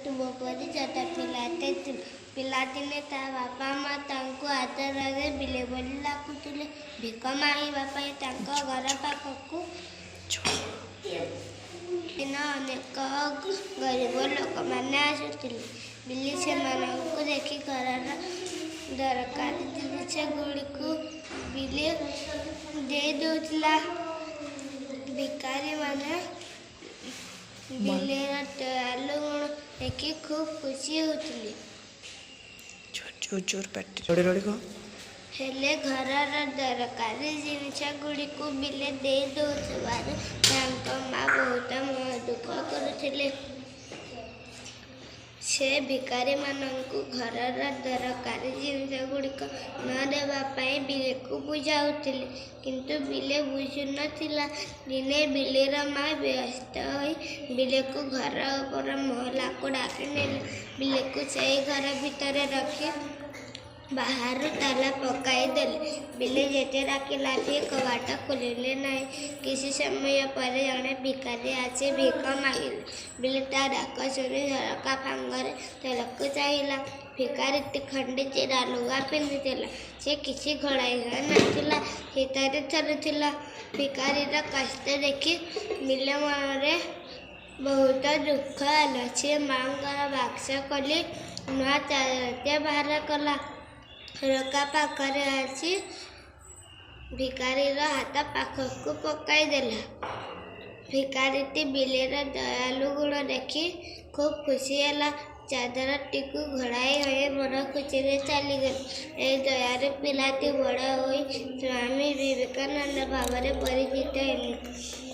ତୁମ ପରି ଛୋଟ ପିଲାଟେ ଥିଲା। ପିଲାଦିନେ ତା ବାପା ମା ତାଙ୍କୁ ଆଦରରେ ବିଲେଇ ବୋଲି ଡାକୁଥିଲେ। ଭିକ ମାଗିବା ପାଇଁ ତାଙ୍କ ଘର ପାଖକୁ ଦିନ ଅନେକ ଗରିବ ଲୋକମାନେ ଆସୁଥିଲେ। ବିଲେଇ ସେମାନଙ୍କୁ ଦେଖି ଘରର ଦରକାରୀ ଜିନିଷ ଗୁଡ଼ିକୁ ବିଲେଇ ଦେଇ ଦେଉଥିଲା। ଭିକାରୀମାନେ ବିଲେଇର ଦୟାଳୁ ଗୁଣ ଦେଖି ଖୁବ୍ ଖୁସି ହେଉଥିଲେ। ହେଲେ ଘରର ଦରକାରୀ ଜିନିଷ ଗୁଡ଼ିକୁ ବିଲେଇ ଦେଇ ଦେଉଥିବାରୁ ତାଙ୍କ ମା ବହୁତ ମନ ଦୁଃଖ କରୁଥିଲେ। ସେ ଭିକାରୀମାନଙ୍କୁ ଘରର ଦରକାରୀ ଜିନିଷ ଗୁଡ଼ିକ ନ ଦେବା ପାଇଁ ବିଲେଇକୁ ବୁଝାଉଥିଲେ, କିନ୍ତୁ ବିଲେଇ ବୁଝୁନଥିଲା। ଦିନେ ବିଲେଇର ମା ବ୍ୟସ୍ତ ହୋଇ ବିଲେଇକୁ ଘର ଉପର ମହଲାକୁ ଡାକି ନେଲେ। ବିଲେଇକୁ ସେହି ଘର ଭିତରେ ରଖି ବାହାରୁ ତାଲା ପକାଇ ଦେଲେ। ବିଲେଇ ଯେତେ ଡାକିଲା ବି କବାଟ ଖୋଲିଲେ ନାହିଁ। କିଛି ସମୟ ପରେ ଜଣେ ଭିକାରୀ ଆସି ଭିକ ମାଗିଲେ। ବିଲେଇ ତା ଡାକ ଶୁଣି ଝରକା ଫାଙ୍କରେ ତଳକୁ ଚାହିଁଲା। ଭିକାରୀଟି ଖଣ୍ଡେ ଚିରା ଲୁଗା ପିନ୍ଧିଥିଲା। ସେ କିଛି ଘୋଡ଼ାଇ ହୋଇ ନଥିଲା, ଶୀତରେ ଥରୁଥିଲା। ଭିକାରୀର କଷ୍ଟ ଦେଖି ବିଲେଇ ମନରେ ବହୁତ ଦୁଃଖ ହେଲା। ସେ ମାଙ୍କର ବାକ୍ସ ଖୋଲି ନୂଆ ଚାଦରଟିଏ ବାହାର କଲା। ଝରକା ପାଖରେ ଆସି ଭିକାରୀର ହାତ ପାଖକୁ ପକାଇ ଦେଲା। ଭିକାରୀଟି ବିଲେଇର ଦୟାଳୁ ଗୁଣ ଦେଖି ଖୁବ୍ ଖୁସି ହେଲା। ଚାଦରଟିକୁ ଘୋଡ଼ାଇ ହୋଇ ମନ ଖୁସିରେ ଚାଲିଗଲା। ଏହି ଦୟାଳୁ ପିଲାଟି ବଡ଼ ହୋଇ ସ୍ୱାମୀ ବିବେକାନନ୍ଦ ଭାବରେ ପରିଚିତ ହେଲେ।